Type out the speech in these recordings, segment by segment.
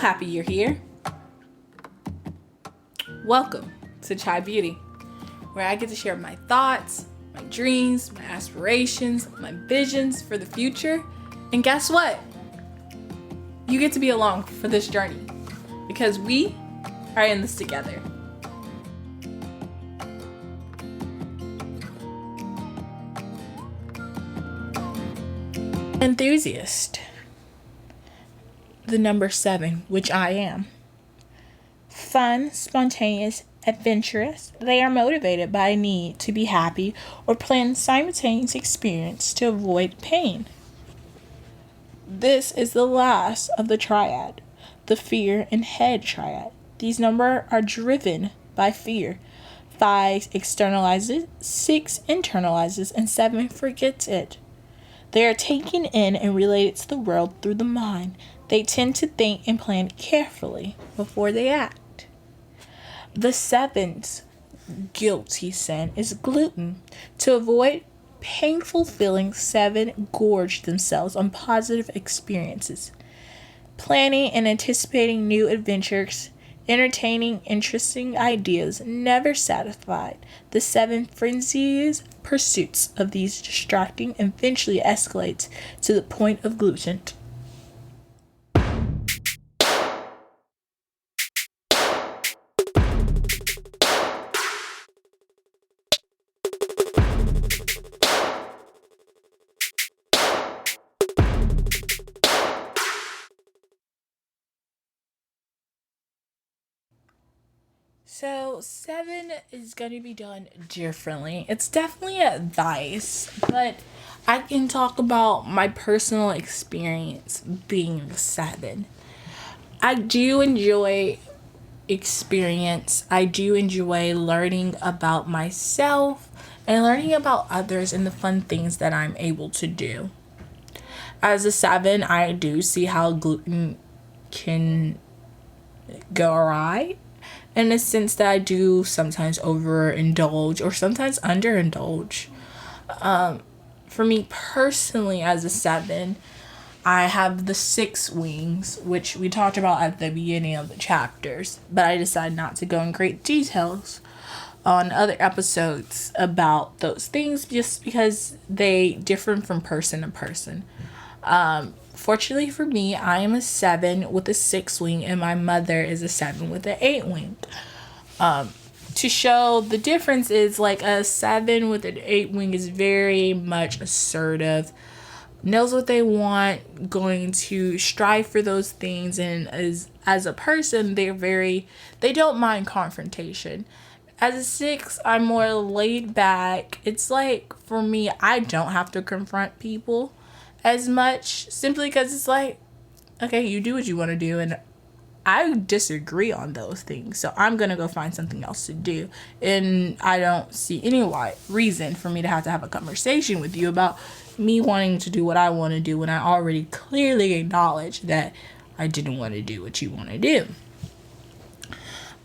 happy you're here. Welcome to Chai Beauty, where I get to share my thoughts, my dreams, my aspirations, my visions for the future. And guess what? You get to be along for this journey because we are in this together. Enthusiast. The number 7, which I am. Fun, spontaneous, adventurous. They are motivated by a need to be happy or plan simultaneous experience to avoid pain. This is the last of the triad, the fear and head triad. These numbers are driven by fear. 5 externalizes, 6 internalizes, and 7 forgets it. They are taken in and related to the world through the mind. They tend to think and plan carefully before they act. The 7's guilty sin is gluten. To avoid painful feelings, 7 gorge themselves on positive experiences. Planning and anticipating new adventures, entertaining interesting ideas, never satisfied. The 7 frenzies pursuits of these distracting eventually escalates to the point of gluten. So 7 is going to be done differently. It's definitely advice, but I can talk about my personal experience being 7. I do enjoy experience. I do enjoy learning about myself and learning about others and the fun things that I'm able to do. As a 7, I do see how gluten can go awry. In the sense that I do sometimes overindulge or sometimes underindulge. For me personally, as a 7, I have the 6 wings, which we talked about at the beginning of the chapters, but I decided not to go in great details on other episodes about those things just because they differ from person to person. Fortunately for me, I am a 7 with a 6 wing, and my mother is a 7 with an 8 wing. To show the difference is like a 7 with an 8 wing is very much assertive, knows what they want, going to strive for those things, and as a person, they don't mind confrontation. As a 6, I'm more laid back. It's like, for me, I don't have to confront people as much, simply because it's like, okay, you do what you want to do, and I disagree on those things, so I'm gonna go find something else to do, and I don't see any reason for me to have a conversation with you about me wanting to do what I want to do when I already clearly acknowledge that I didn't want to do what you want to do.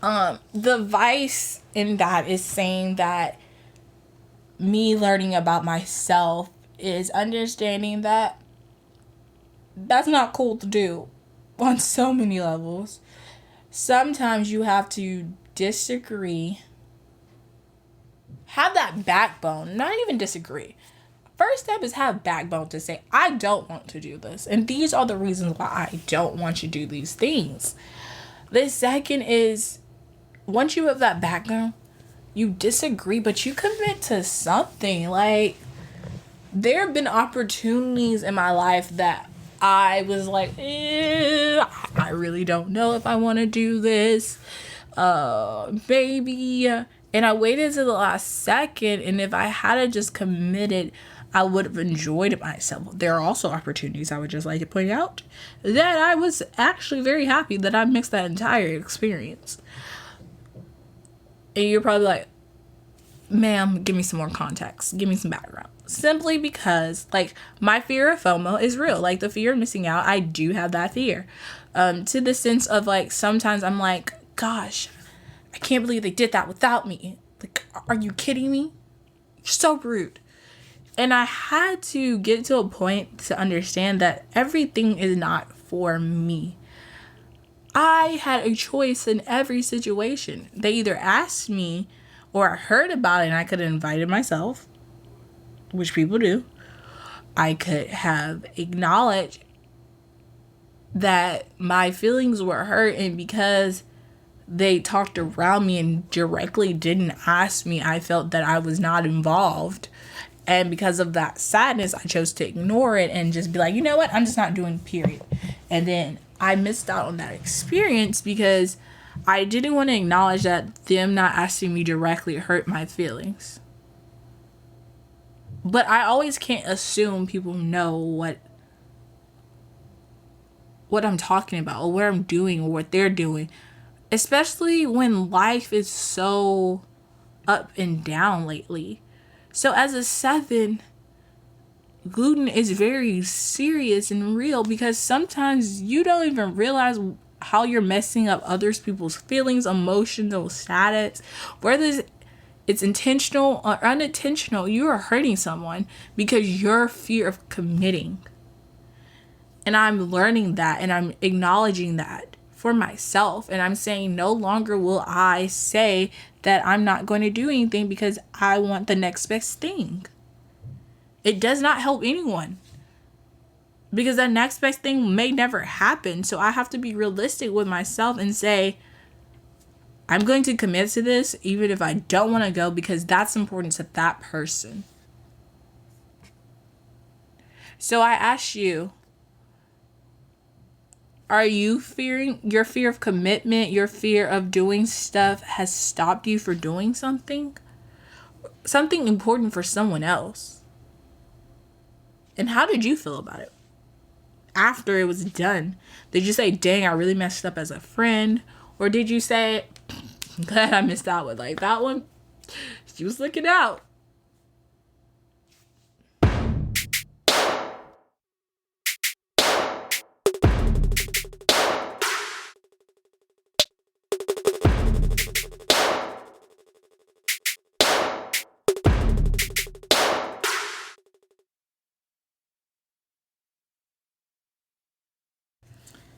The vice in that is saying that me learning about myself is understanding that that's not cool to do on so many levels. Sometimes you have to disagree, have that backbone, not even disagree. First step is have backbone to say, I don't want to do this, and these are the reasons why I don't want you to do these things. The second is, once you have that backbone, you disagree, but you commit to something. Like, there have been opportunities in my life that I was like, I really don't know if I want to do this. Maybe. And I waited to the last second, and if I had just committed, I would have enjoyed myself. There are also opportunities I would just like to point out that I was actually very happy that I mixed that entire experience. And you're probably like, ma'am, give me some more context. Give me some background. Simply because, like, my fear of FOMO is real. Like, the fear of missing out, I do have that fear. To the sense of, like, sometimes I'm like, gosh, I can't believe they did that without me. Like, are you kidding me? You're so rude. And I had to get to a point to understand that everything is not for me. I had a choice in every situation. They either asked me or I heard about it and I could have invited myself, which people do. I could have acknowledged that my feelings were hurt, and because they talked around me and directly didn't ask me, I felt that I was not involved. And because of that sadness, I chose to ignore it and just be like, you know what? I'm just not doing, period. And then I missed out on that experience because I didn't want to acknowledge that them not asking me directly hurt my feelings. But I always can't assume people know what I'm talking about or what I'm doing or what they're doing. Especially when life is so up and down lately. So as a 7, gluten is very serious and real because sometimes you don't even realize how you're messing up other people's feelings, emotions, or status. Whether it's intentional or unintentional, you are hurting someone because your fear of committing. And I'm learning that and I'm acknowledging that for myself. And I'm saying no longer will I say that I'm not going to do anything because I want the next best thing. It does not help anyone because that next best thing may never happen. So I have to be realistic with myself and say, I'm going to commit to this even if I don't want to go because that's important to that person. So I ask you, are you fearing your fear of commitment, your fear of doing stuff has stopped you for doing something important for someone else? And how did you feel about it after it was done? Did you say, dang, I really messed up as a friend? Or did you say, glad I missed out with like that one? She was looking out.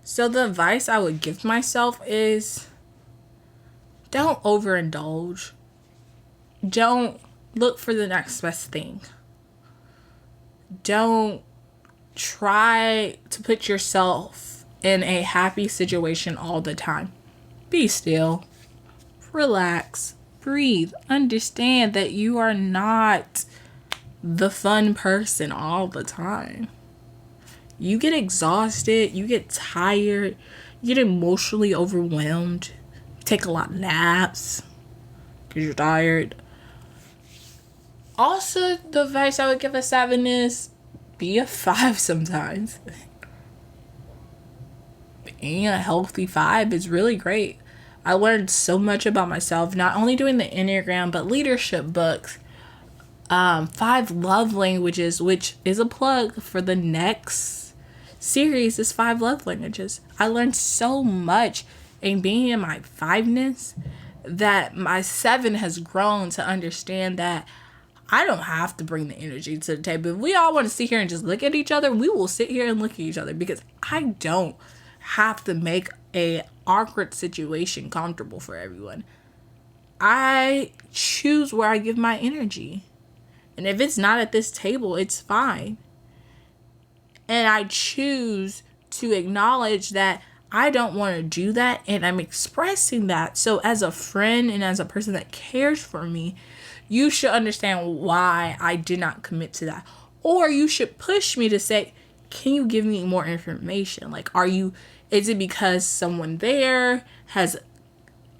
So the advice I would give myself is don't overindulge. Don't look for the next best thing. Don't try to put yourself in a happy situation all the time. Be still. Relax. Breathe. Understand that you are not the fun person all the time. You get exhausted, you get tired, you get emotionally overwhelmed, take a lot of naps because you're tired. Also, the advice I would give a 7 is be a 5 sometimes. Being a healthy 5 is really great. I learned so much about myself, not only doing the Enneagram, but leadership books. 5 love languages, which is a plug for the next series is 5 love languages. I learned so much in being in my 5ness that my 7 has grown to understand that I don't have to bring the energy to the table. If we all want to sit here and just look at each other, we will sit here and look at each other because I don't have to make a awkward situation comfortable for everyone. I choose where I give my energy. And if it's not at this table, it's fine. And I choose to acknowledge that I don't want to do that, and I'm expressing that. So as a friend and as a person that cares for me, you should understand why I did not commit to that. Or you should push me to say, can you give me more information? Like, is it because someone there has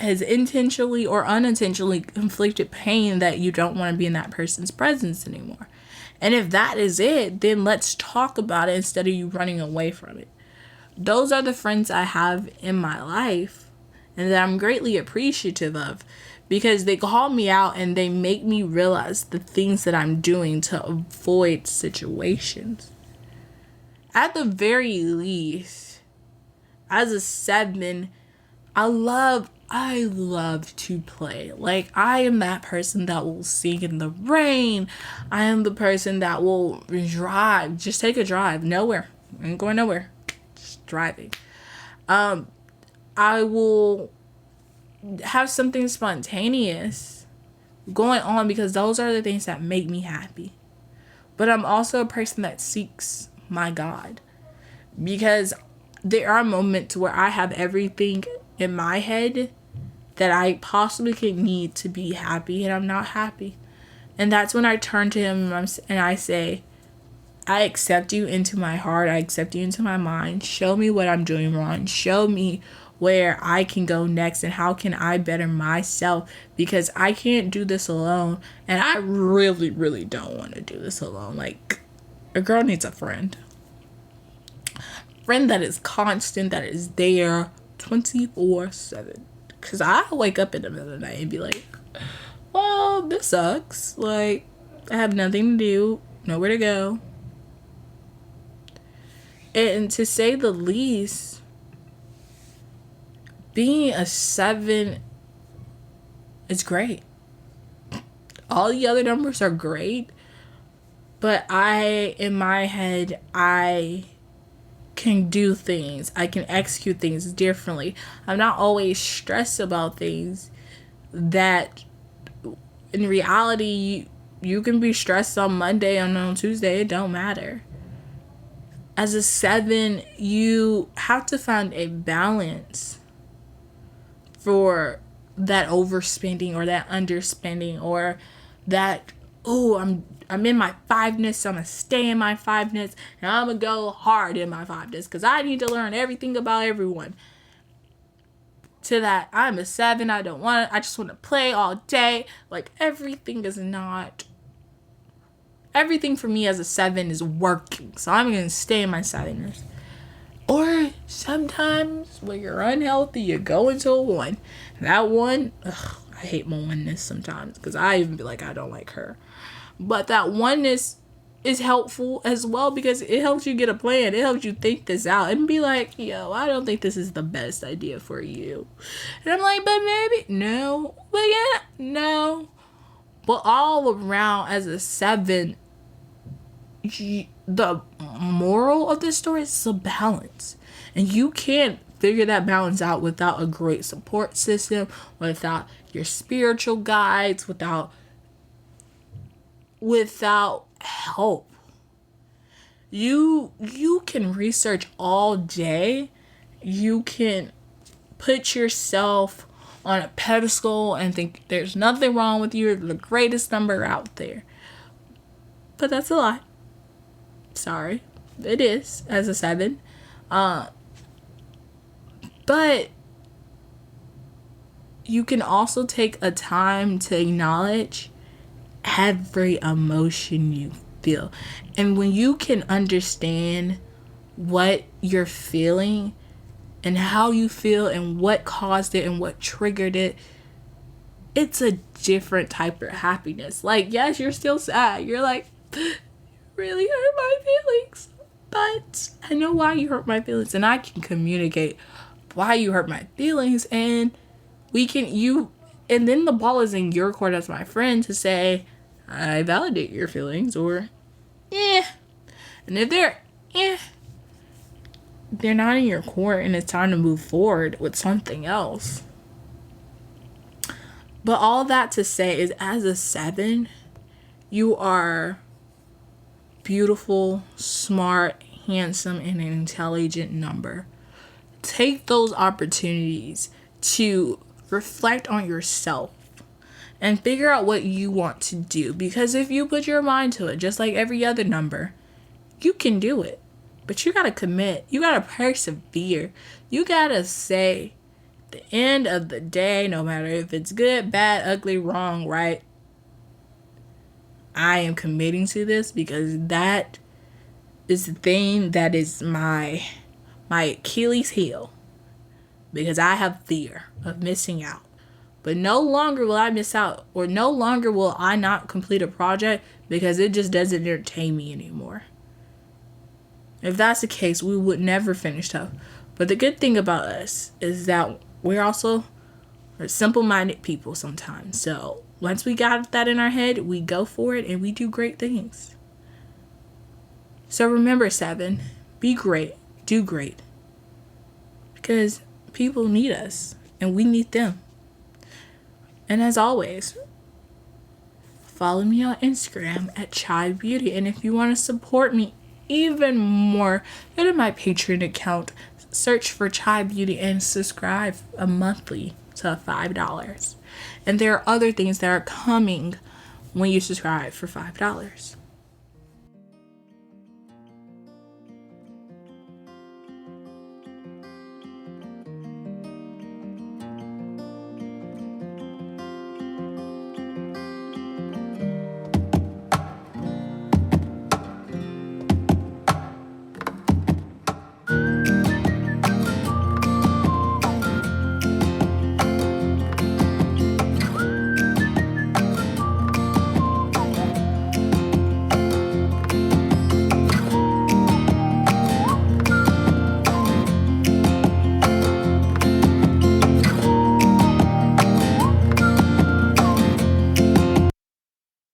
intentionally or unintentionally inflicted pain that you don't want to be in that person's presence anymore? And if that is it, then let's talk about it instead of you running away from it. Those are the friends I have in my life and that I'm greatly appreciative of because they call me out and they make me realize the things that I'm doing to avoid situations. At the very least, as a 7, I love to play. Like, I am that person that will sing in the rain. I am the person that will drive. Just take a drive. Nowhere. I ain't going nowhere. Just driving. I I will have something spontaneous going on because those are the things that make me happy. But I'm also a person that seeks my God, because there are moments where I have everything in my head that I possibly could need to be happy, and I'm not happy. And that's when I turn to him and I say, I accept you into my heart. I accept you into my mind. Show me what I'm doing wrong. Show me where I can go next and how can I better myself, because I can't do this alone. And I really, really don't want to do this alone. Like, a girl needs a friend. Friend that is constant, that is there 24/7. Because I wake up in the middle of the night and be like, well, this sucks. Like, I have nothing to do, nowhere to go. And to say the least, being a 7 is great. All the other numbers are great. But in my head, I can do things. I can execute things differently. I'm not always stressed about things that in reality you can be stressed on Monday and on Tuesday. It don't matter. As a 7, you have to find a balance for that overspending or that underspending, or that, I'm in my 5ness, so I'm going to stay in my 5ness, and I'm going to go hard in my 5ness because I need to learn everything about everyone. To that, I'm a 7, I just want to play all day. Like, everything for me as a 7 is working, so I'm going to stay in my 7ness. Or sometimes when you're unhealthy, you go into a 1. That 1, I hate my 1ness sometimes because I even be like, I don't like her. But that 1ness is helpful as well because it helps you get a plan. It helps you think this out and be like, yo, I don't think this is the best idea for you. And I'm like, but maybe, no. But yeah, no. But all around as a 7, the moral of this story is a balance. And you can't figure that balance out without a great support system, without your spiritual guides, without help. You can research all day. You can put yourself on a pedestal and think there's nothing wrong with you. You're the greatest number out there. But that's a lie. Sorry. It is, as a 7. But you can also take a time to acknowledge every emotion you feel. And when you can understand what you're feeling and how you feel and what caused it and what triggered it, it's a different type of happiness. Like, yes, you're still sad. You're like, really hurt my feelings. But I know why you hurt my feelings, and I can communicate why you hurt my feelings, and and then the ball is in your court as my friend to say, I validate your feelings, or, And if they're not in your court and it's time to move forward with something else. But all that to say is, as a 7, you are beautiful, smart, handsome, and an intelligent number. Take those opportunities to reflect on yourself and figure out what you want to do. Because if you put your mind to it, just like every other number, you can do it. But you gotta commit. You gotta persevere. You gotta say, the end of the day, no matter if it's good, bad, ugly, wrong, right, I am committing to this, because that is the thing that is my Achilles heel. Because I have fear of missing out. But no longer will I miss out, or no longer will I not complete a project because it just doesn't entertain me anymore. If that's the case, we would never finish up. But the good thing about us is that we're simple-minded people sometimes. So once we got that in our head, we go for it and we do great things. So remember, 7, be great, do great. Because People need us, and we need them. And as always, follow me on Instagram at Chai Beauty. And if you want to support me even more, go to my Patreon account, search for Chai Beauty, and subscribe a monthly to $5. And there are other things that are coming when you subscribe for $5.